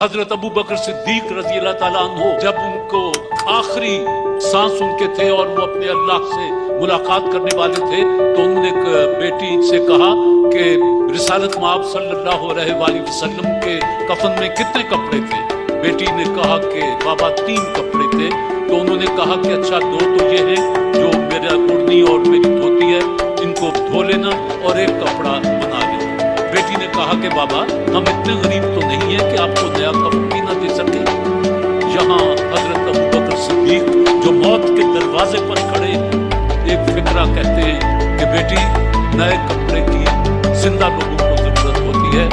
حضرت ابو بکر صدیق رضی اللہ تعالیٰ عنہ جب ان کو آخری سانس ان کے تھے اور وہ اپنے اللہ سے ملاقات کرنے والے تھے تو انہوں نے ایک بیٹی سے کہا کہ رسالت مآب صلی اللہ علیہ وآلہ وسلم کے کفن میں کتنے کپڑے تھے؟ بیٹی نے کہا کہ بابا 3 کپڑے تھے. تو انہوں نے کہا کہ اچھا 2 تو یہ ہیں جو میرا اڑنی اور میری دھوتی ہے ان کو دھو لینا اور ایک کپڑا بنا لینا. بیٹی نے کہا کہ بابا ہم اتنے غریب تو نہیں ہیں کہ آپ کو نیا کپڑا بھی نہ دے سکے. یہاں حضرت ابو بکر صدیق جو موت کے دروازے پر کھڑے ایک فکرہ کہتے ہیں کہ بیٹی نئے کپڑے کی زندہ لوگوں کو ضرورت ہوتی ہے.